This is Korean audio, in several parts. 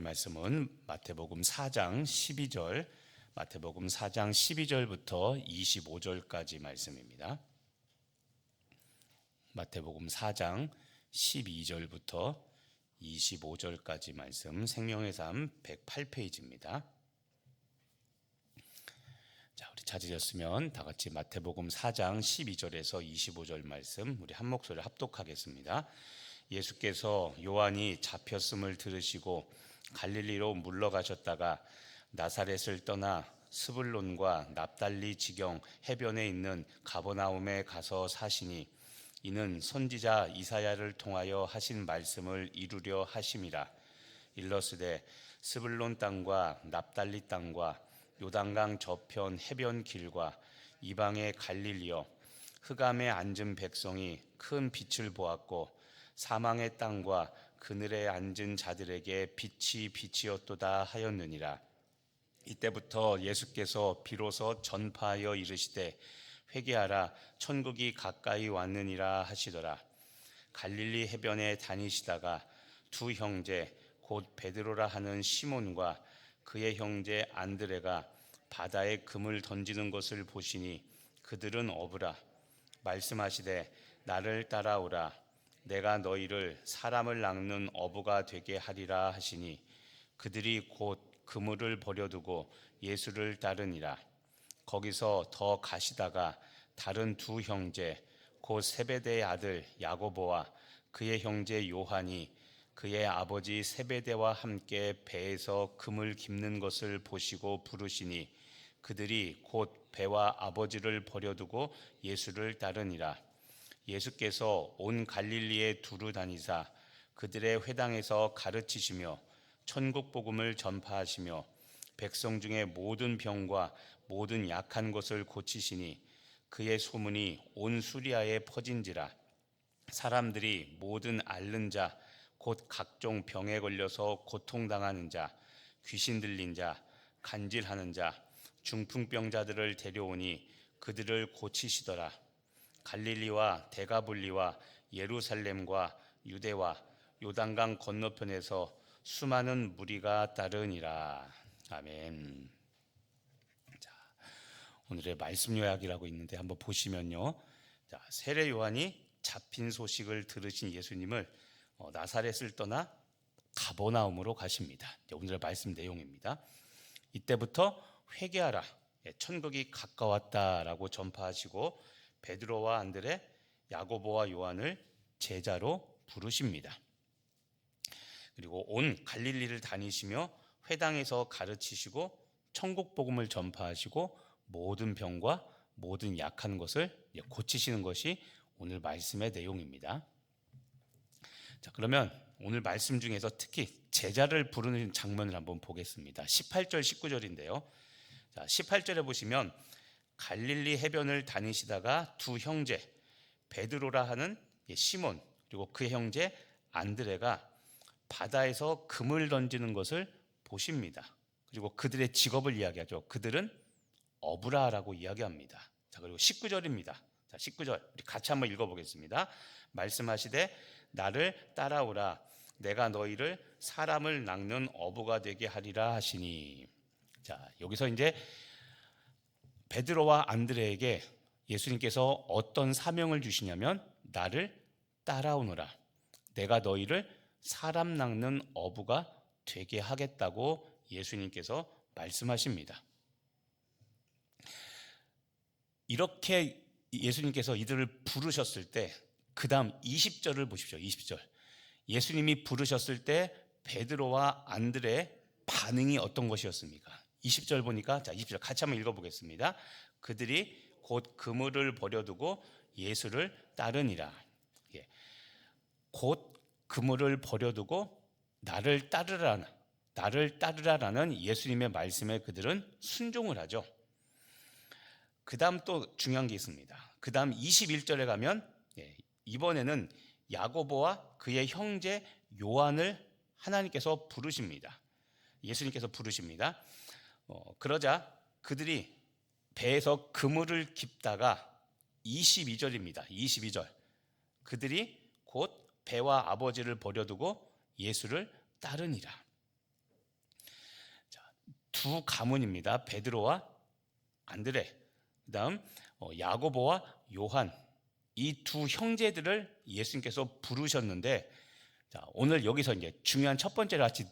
말씀은 마태복음 4장 12절, 마태복음 4장 12절부터 25절까지 말씀입니다. 마태복음 4장 12절부터 25절까지 말씀, 생명의 삶 108페이지입니다. 자, 우리 찾으셨으면 다 같이 마태복음 4장 12절에서 25절 말씀 우리 한 목소리를 합독하겠습니다. 예수께서 요한이 잡혔음을 들으시고 갈릴리로 물러가셨다가 나사렛을 떠나 스불론과 납달리 지경 해변에 있는 가버나움에 가서 사시니 이는 선지자 이사야를 통하여 하신 말씀을 이루려 하심이라. 일러스되 스불론 땅과 납달리 땅과 요단강 저편 해변 길과 이방의 갈릴리여, 흑암에 앉은 백성이 큰 빛을 보았고 사망의 땅과 그늘에 앉은 자들에게 빛이 빛이었도다 하였느니라. 이때부터 예수께서 비로소 전파하여 이르시되 회개하라, 천국이 가까이 왔느니라 하시더라. 갈릴리 해변에 다니시다가 두 형제 곧 베드로라 하는 시몬과 그의 형제 안드레가 바다에 금을 던지는 것을 보시니 그들은 어부라. 말씀하시되 나를 따라오라, 내가 너희를 사람을 낚는 어부가 되게 하리라 하시니 그들이 곧 그물을 버려두고 예수를 따르니라. 거기서 더 가시다가 다른 두 형제 곧 세베대의 아들 야고보와 그의 형제 요한이 그의 아버지 세베대와 함께 배에서 금을 깁는 것을 보시고 부르시니 그들이 곧 배와 아버지를 버려두고 예수를 따르니라. 예수께서 온 갈릴리에 두루 다니사 그들의 회당에서 가르치시며 천국 복음을 전파하시며 백성 중에 모든 병과 모든 약한 것을 고치시니 그의 소문이 온 수리아에 퍼진지라. 사람들이 모든 앓는 자 곧 각종 병에 걸려서 고통당하는 자, 귀신 들린 자, 간질하는 자, 중풍병자들을 데려오니 그들을 고치시더라. 갈릴리와 데가볼리와 예루살렘과 유대와 요단강 건너편에서 수많은 무리가 따르니라. 아멘. 자, 오늘의 말씀 요약이라고 있는데 한번 보시면요. 자, 세례 요한이 잡힌 소식을 들으신 예수님을 나사렛을 떠나 가버나움으로 가십니다. 오늘의 말씀 내용입니다. 이때부터 회개하라, 천국이 가까웠다라고 전파하시고 베드로와 안드레, 야고보와 요한을 제자로 부르십니다. 그리고 온 갈릴리를 다니시며 회당에서 가르치시고 천국 복음을 전파하시고 모든 병과 모든 약한 것을 고치시는 것이 오늘 말씀의 내용입니다. 자, 그러면 오늘 말씀 중에서 특히 제자를 부르는 장면을 한번 보겠습니다. 18절, 19절인데요. 자, 18절에 보시면 갈릴리 해변을 다니시다가 두 형제 베드로라 하는 시몬 그리고 그의 형제 안드레가 바다에서 금을 던지는 것을 보십니다. 그리고 그들의 직업을 이야기하죠. 그들은 어부라라고 이야기합니다. 자, 그리고 19절입니다. 자, 19절 우리 같이 한번 읽어보겠습니다. 말씀하시되 나를 따라오라, 내가 너희를 사람을 낚는 어부가 되게 하리라 하시니. 자, 여기서 이제 베드로와 안드레에게 예수님께서 어떤 사명을 주시냐면 나를 따라오너라, 내가 너희를 사람 낚는 어부가 되게 하겠다고 예수님께서 말씀하십니다. 이렇게 예수님께서 이들을 부르셨을 때 그 다음 20절을 보십시오. 20절 예수님이 부르셨을 때 베드로와 안드레의 반응이 어떤 것이었습니까? 20절 보니까, 자, 20절 같이 한번 읽어보겠습니다. 그들이 곧 그물을 버려두고 예수를 따르니라. 예. 곧 그물을 버려두고 나를 따르라라는 예수님의 말씀에 그들은 순종을 하죠. 그 다음 또 중요한 게 있습니다. 그 다음 21절에 가면 이번에는 야고보와 그의 형제 요한을 하나님께서 부르십니다. 예수님께서 부르십니다. 그러자 그들이 배에서 그물을 깁다가 22절입니다. 22절 그들이 곧 배와 아버지를 버려두고 예수를 따르니라. 두 가문입니다. 베드로와 안드레, 그다음 야고보와 요한, 이 두 형제들을 예수님께서 부르셨는데, 자, 오늘 여기서 이제 중요한 첫 번째를 같이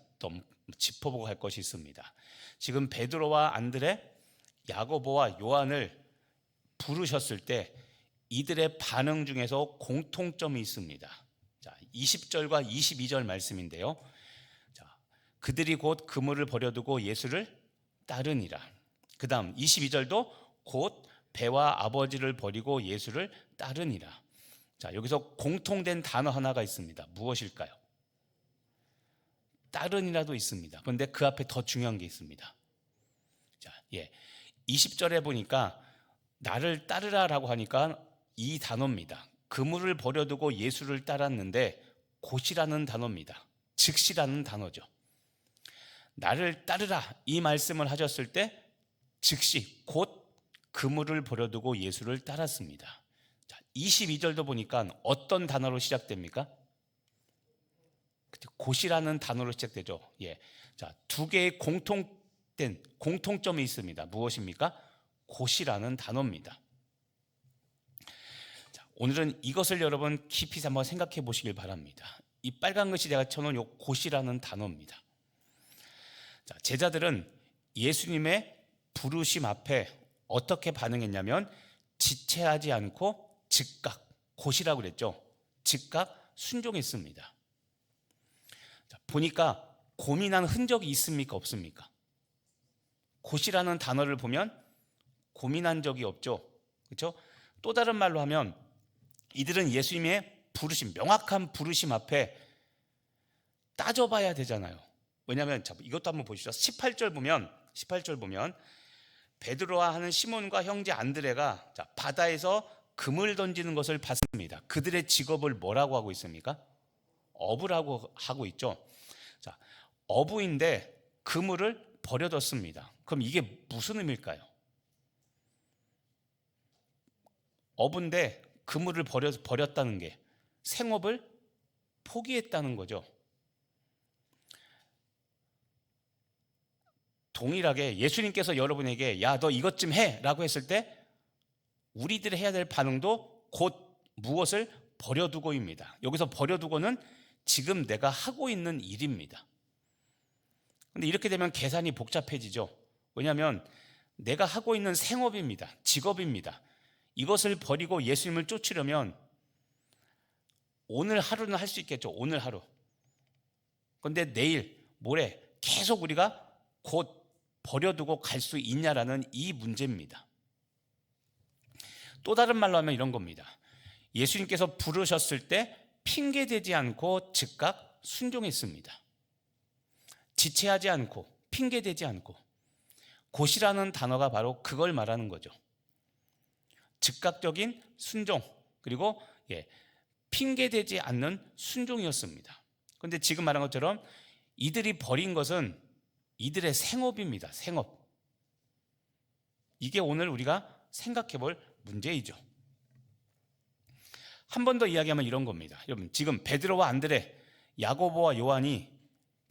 짚어보고 할 것이 있습니다. 지금 베드로와 안드레, 야고보와 요한을 부르셨을 때 이들의 반응 중에서 공통점이 있습니다. 자, 20절과 22절 말씀인데요. 자, 그들이 곧 그물을 버려두고 예수를 따르니라. 그 다음 22절도 곧 배와 아버지를 버리고 예수를 따르니라. 자, 여기서 공통된 단어 하나가 있습니다. 무엇일까요? 따르니라도 있습니다. 그런데 그 앞에 더 중요한 게 있습니다. 자, 20절에 보니까 나를 따르라라고 하니까 이 단어입니다. 그물을 버려두고 예수를 따랐는데 곧이라는 단어입니다. 즉시라는 단어죠. 나를 따르라 이 말씀을 하셨을 때 즉시 곧 그물을 버려두고 예수를 따랐습니다. 자, 22절도 보니까 어떤 단어로 시작됩니까? 곧이라는 단어로 시작되죠. 자, 두 개의 공통점이 있습니다. 무엇입니까? 곧이라는 단어입니다. 자, 오늘은 이것을 여러분 깊이 한번 생각해 보시길 바랍니다. 이 빨간 글씨 제가 쳐놓은 요 곧이라는 단어입니다. 자, 제자들은 예수님의 부르심 앞에 어떻게 반응했냐면 지체하지 않고 즉각, 곧이라고 그랬죠. 즉각 순종했습니다. 자, 보니까 고민한 흔적이 있습니까? 없습니까? 곧이라는 단어를 보면 고민한 적이 없죠. 그렇죠? 또 다른 말로 하면 이들은 예수님의 부르심, 명확한 부르심 앞에 따져봐야 되잖아요. 왜냐하면 이것도 한번 보시죠. 18절 보면 베드로와 하는 시몬과 형제 안드레가 바다에서 금을 던지는 것을 봤습니다. 그들의 직업을 뭐라고 하고 있습니까? 어부라고 하고 있죠. 자, 어부인데 그물을 버려뒀습니다. 그럼 이게 무슨 의미일까요? 어부인데 그물을 버렸다는 게 생업을 포기했다는 거죠. 동일하게 예수님께서 여러분에게 야, 너 이것 좀 해 라고 했을 때 우리들이 해야 될 반응도 곧 무엇을 버려두고입니다. 여기서 버려두고는 지금 내가 하고 있는 일입니다. 근데 이렇게 되면 계산이 복잡해지죠. 왜냐하면 내가 하고 있는 생업입니다. 직업입니다. 이것을 버리고 예수님을 쫓으려면 오늘 하루는 할 수 있겠죠. 오늘 하루. 그런데 내일, 모레 계속 우리가 곧 버려두고 갈 수 있냐라는 이 문제입니다. 또 다른 말로 하면 이런 겁니다. 예수님께서 부르셨을 때 핑계대지 않고 즉각 순종했습니다. 지체하지 않고 핑계대지 않고 곧이라는 단어가 바로 그걸 말하는 거죠. 즉각적인 순종, 그리고 핑계대지 않는 순종이었습니다. 그런데 지금 말한 것처럼 이들이 버린 것은 이들의 생업입니다. 생업. 이게 오늘 우리가 생각해 볼 문제이죠. 한 번 더 이야기하면 이런 겁니다. 여러분, 지금 베드로와 안드레, 야고보와 요한이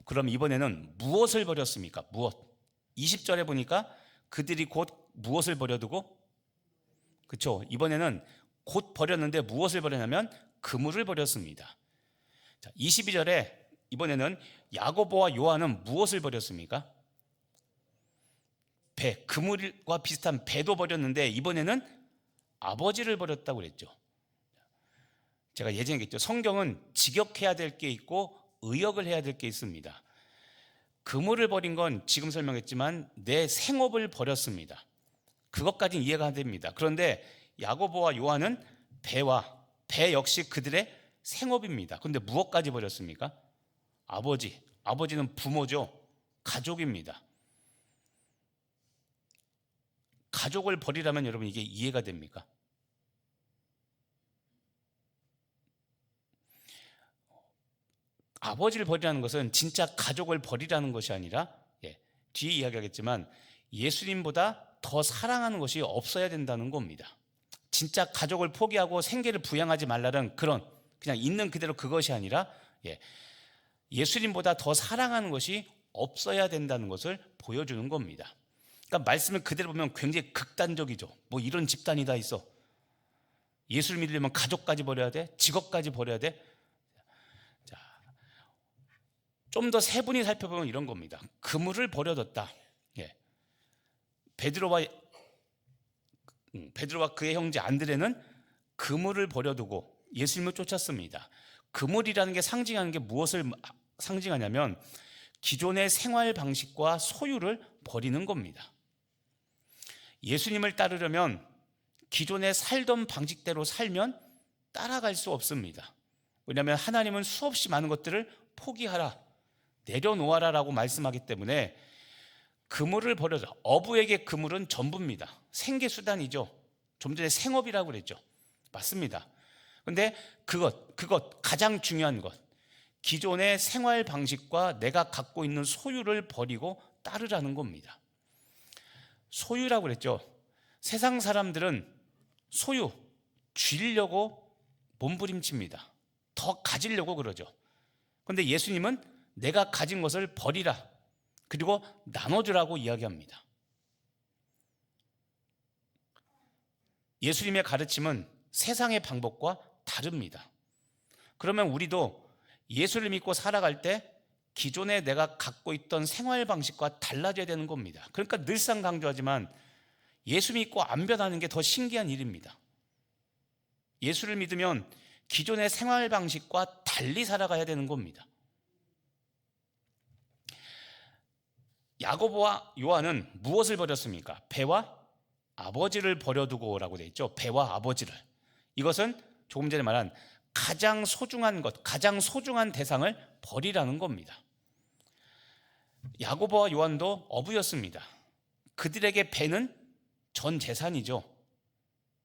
그럼 이번에는 무엇을 버렸습니까? 무엇? 20절에 보니까 그들이 곧 무엇을 버려두고? 그렇죠. 이번에는 곧 버렸는데 무엇을 버렸냐면 그물을 버렸습니다. 자, 22절에 이번에는 야고보와 요한은 무엇을 버렸습니까? 배, 그물과 비슷한 배도 버렸는데 이번에는 아버지를 버렸다고 그랬죠. 제가 예전에 얘기했죠. 성경은 직역해야 될 게 있고 의역을 해야 될 게 있습니다. 그물을 버린 건 지금 설명했지만 내 생업을 버렸습니다. 그것까지는 이해가 됩니다. 그런데 야고보와 요한은 배 역시 그들의 생업입니다. 그런데 무엇까지 버렸습니까? 아버지는 부모죠. 가족입니다. 가족을 버리라면 여러분 이게 이해가 됩니까? 아버지를 버리라는 것은 진짜 가족을 버리라는 것이 아니라 뒤에 이야기하겠지만 예수님보다 더 사랑하는 것이 없어야 된다는 겁니다. 진짜 가족을 포기하고 생계를 부양하지 말라는 그냥 있는 그대로 그것이 아니라 예수님보다 더 사랑하는 것이 없어야 된다는 것을 보여주는 겁니다. 그러니까 말씀을 그대로 보면 굉장히 극단적이죠. 뭐 이런 집단이 다 있어. 예수를 믿으려면 가족까지 버려야 돼? 직업까지 버려야 돼? 좀 더 세분히 살펴보면 이런 겁니다. 그물을 버려뒀다. 예. 베드로와 그의 형제 안드레는 그물을 버려두고 예수님을 쫓았습니다. 그물이라는 게 상징하는 게 무엇을 상징하냐면 기존의 생활 방식과 소유를 버리는 겁니다. 예수님을 따르려면 기존에 살던 방식대로 살면 따라갈 수 없습니다. 왜냐하면 하나님은 수없이 많은 것들을 포기하라, 내려놓아라라고 말씀하기 때문에 그물을 버려서, 어부에게 그물은 전부입니다. 생계수단이죠. 좀 전에 생업이라고 그랬죠. 맞습니다. 그런데 그것 가장 중요한 것, 기존의 생활 방식과 내가 갖고 있는 소유를 버리고 따르라는 겁니다. 소유라고 그랬죠. 세상 사람들은 소유, 쥐려고 몸부림칩니다. 더 가지려고 그러죠. 그런데 예수님은 내가 가진 것을 버리라, 그리고 나눠주라고 이야기합니다. 예수님의 가르침은 세상의 방법과 다릅니다. 그러면 우리도 예수를 믿고 살아갈 때 기존에 내가 갖고 있던 생활 방식과 달라져야 되는 겁니다. 그러니까 늘상 강조하지만 예수 믿고 안 변하는 게 더 신기한 일입니다. 예수를 믿으면 기존의 생활 방식과 달리 살아가야 되는 겁니다. 야고보와 요한은 무엇을 버렸습니까? 배와 아버지를 버려두고라고 되어 있죠. 배와 아버지를. 이것은 조금 전에 말한 가장 소중한 것, 가장 소중한 대상을 버리라는 겁니다. 야고보와 요한도 어부였습니다. 그들에게 배는 전 재산이죠.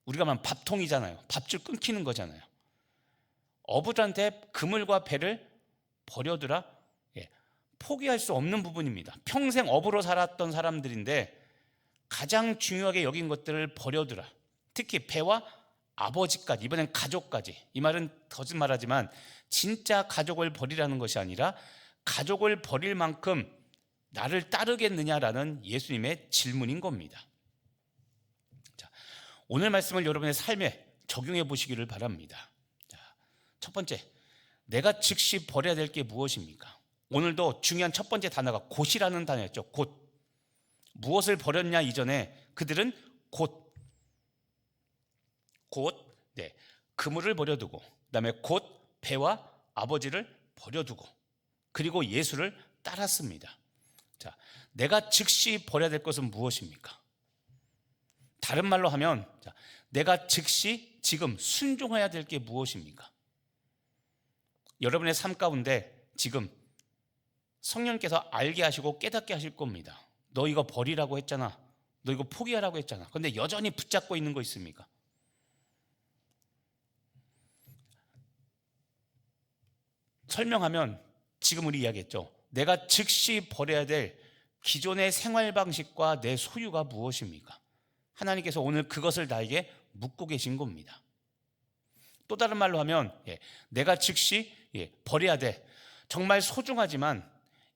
우리가 말하면 밥통이잖아요. 밥줄 끊기는 거잖아요. 어부들한테 그물과 배를 버려두라, 포기할 수 없는 부분입니다. 평생 어부로 살았던 사람들인데 가장 중요하게 여긴 것들을 버려두라. 특히 배와 아버지까지, 이번엔 가족까지. 이 말은 거짓말하지만 진짜 가족을 버리라는 것이 아니라 가족을 버릴 만큼 나를 따르겠느냐라는 예수님의 질문인 겁니다. 자, 오늘 말씀을 여러분의 삶에 적용해 보시기를 바랍니다. 자, 첫 번째, 내가 즉시 버려야 될 게 무엇입니까? 오늘도 중요한 첫 번째 단어가 곧이라는 단어였죠. 곧. 무엇을 버렸냐 이전에 그들은 곧 그물을 버려두고, 그다음에 곧 배와 아버지를 버려두고, 그리고 예수를 따랐습니다. 자, 내가 즉시 버려야 될 것은 무엇입니까? 다른 말로 하면, 내가 즉시 지금 순종해야 될 게 무엇입니까? 여러분의 삶 가운데 지금 성령께서 알게 하시고 깨닫게 하실 겁니다. 너 이거 버리라고 했잖아. 너 이거 포기하라고 했잖아. 그런데 여전히 붙잡고 있는 거 있습니까? 설명하면 지금 우리 이야기했죠. 내가 즉시 버려야 될 기존의 생활 방식과 내 소유가 무엇입니까? 하나님께서 오늘 그것을 나에게 묻고 계신 겁니다. 또 다른 말로 하면 내가 즉시 버려야 돼. 정말 소중하지만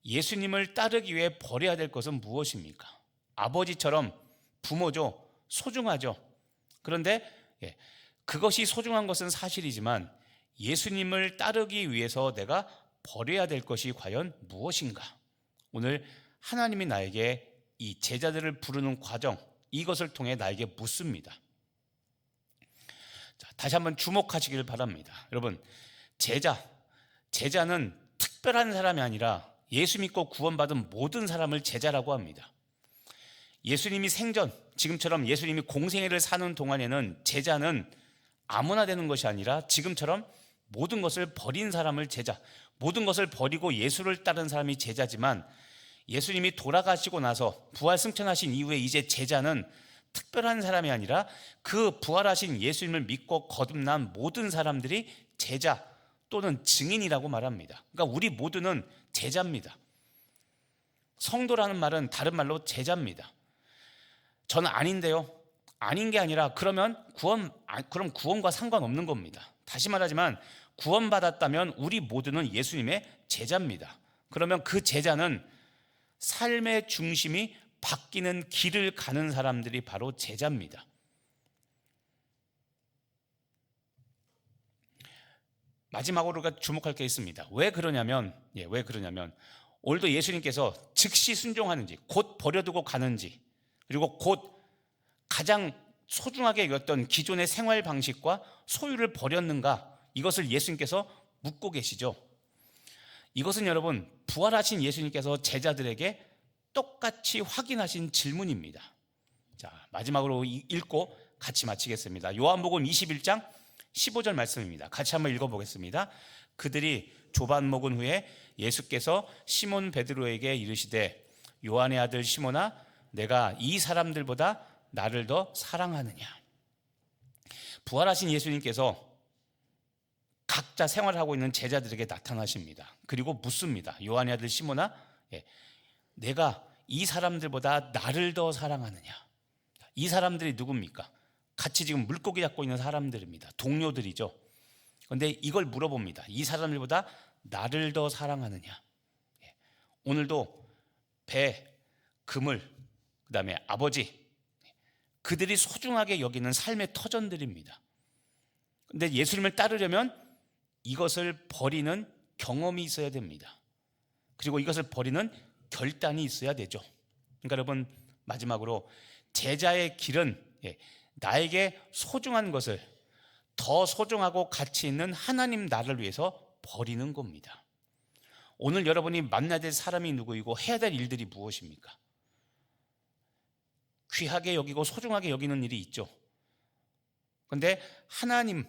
예수님을 따르기 위해 버려야 될 것은 무엇입니까? 아버지처럼 부모죠. 소중하죠. 그런데 그것이 소중한 것은 사실이지만 예수님을 따르기 위해서 내가 버려야 될 것이 과연 무엇인가? 오늘 하나님이 나에게 이 제자들을 부르는 과정, 이것을 통해 나에게 묻습니다. 자, 다시 한번 주목하시길 바랍니다. 여러분, 제자는 특별한 사람이 아니라 예수 믿고 구원받은 모든 사람을 제자라고 합니다. 예수님이 생전, 지금처럼 예수님이 공생애를 사는 동안에는 제자는 아무나 되는 것이 아니라 지금처럼 모든 것을 버린 사람을 제자, 모든 것을 버리고 예수를 따른 사람이 제자지만 예수님이 돌아가시고 나서 부활 승천하신 이후에 이제 제자는 특별한 사람이 아니라 그 부활하신 예수님을 믿고 거듭난 모든 사람들이 제자 또는 증인이라고 말합니다. 그러니까 우리 모두는 제자입니다. 성도라는 말은 다른 말로 제자입니다. 저는 아닌데요. 아닌 게 아니라 그럼 구원과 상관없는 겁니다. 다시 말하지만 구원받았다면 우리 모두는 예수님의 제자입니다. 그러면 그 제자는 삶의 중심이 바뀌는 길을 가는 사람들이 바로 제자입니다. 마지막으로 주목할 게 있습니다. 왜 그러냐면 오늘도 예수님께서 즉시 순종하는지, 곧 버려두고 가는지, 그리고 곧 가장 소중하게 여겼던 기존의 생활 방식과 소유를 버렸는가, 이것을 예수님께서 묻고 계시죠. 이것은 여러분, 부활하신 예수님께서 제자들에게 똑같이 확인하신 질문입니다. 자, 마지막으로 읽고 같이 마치겠습니다. 요한복음 21장 15절 말씀입니다. 같이 한번 읽어보겠습니다. 그들이 조반 먹은 후에 예수께서 시몬 베드로에게 이르시되, 요한의 아들 시몬아, 내가 이 사람들보다 나를 더 사랑하느냐. 부활하신 예수님께서 각자 생활하고 있는 제자들에게 나타나십니다. 그리고 묻습니다. 요한의 아들 시몬아, 내가 이 사람들보다 나를 더 사랑하느냐. 이 사람들이 누굽니까? 같이 지금 물고기 잡고 있는 사람들입니다. 동료들이죠. 그런데 이걸 물어봅니다. 이 사람들보다 나를 더 사랑하느냐. 오늘도 배, 그물, 그 다음에 아버지, 그들이 소중하게 여기는 삶의 터전들입니다. 그런데 예수님을 따르려면 이것을 버리는 경험이 있어야 됩니다. 그리고 이것을 버리는 결단이 있어야 되죠. 그러니까 여러분, 마지막으로 제자의 길은 나에게 소중한 것을 더 소중하고 가치 있는 하나님 나라를 위해서 버리는 겁니다. 오늘 여러분이 만나야 될 사람이 누구이고 해야 될 일들이 무엇입니까? 귀하게 여기고 소중하게 여기는 일이 있죠. 그런데 하나님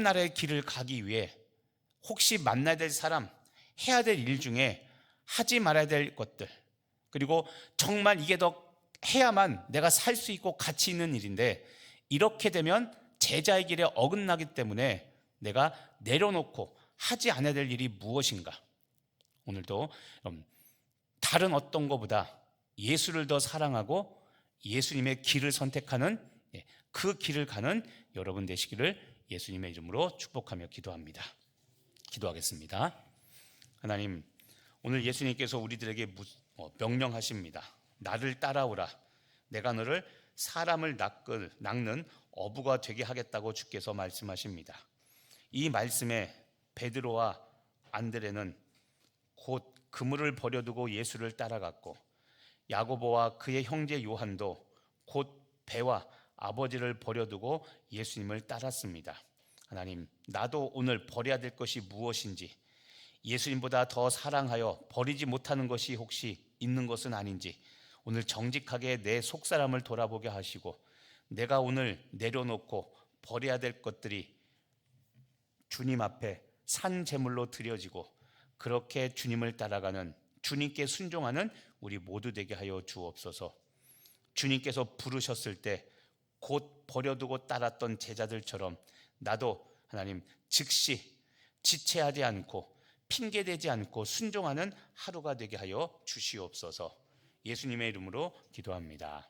나라의 길을 가기 위해 혹시 만나야 될 사람, 해야 될 일 중에 하지 말아야 될 것들, 그리고 정말 이게 더 해야만 내가 살 수 있고 가치 있는 일인데, 이렇게 되면 제자의 길에 어긋나기 때문에 내가 내려놓고 하지 않아야 될 일이 무엇인가? 오늘도 다른 어떤 것보다 예수를 더 사랑하고 예수님의 길을 선택하는, 그 길을 가는 여러분 되시기를 예수님의 이름으로 축복하며 기도합니다. 기도하겠습니다. 하나님, 오늘 예수님께서 우리들에게 명령하십니다. 나를 따라오라. 내가 너를 사람을 낚는 어부가 되게 하겠다고 주께서 말씀하십니다. 이 말씀에 베드로와 안드레는 곧 그물을 버려두고 예수를 따라갔고, 야고보와 그의 형제 요한도 곧 배와 아버지를 버려두고 예수님을 따랐습니다. 하나님, 나도 오늘 버려야 될 것이 무엇인지, 예수님보다 더 사랑하여 버리지 못하는 것이 혹시 있는 것은 아닌지 오늘 정직하게 내 속사람을 돌아보게 하시고, 내가 오늘 내려놓고 버려야 될 것들이 주님 앞에 산 제물로 드려지고, 그렇게 주님을 따라가는, 주님께 순종하는 우리 모두 되게 하여 주옵소서. 주님께서 부르셨을 때 곧 버려두고 따랐던 제자들처럼 나도 하나님 즉시 지체하지 않고 핑계대지 않고 순종하는 하루가 되게 하여 주시옵소서. 예수님의 이름으로 기도합니다.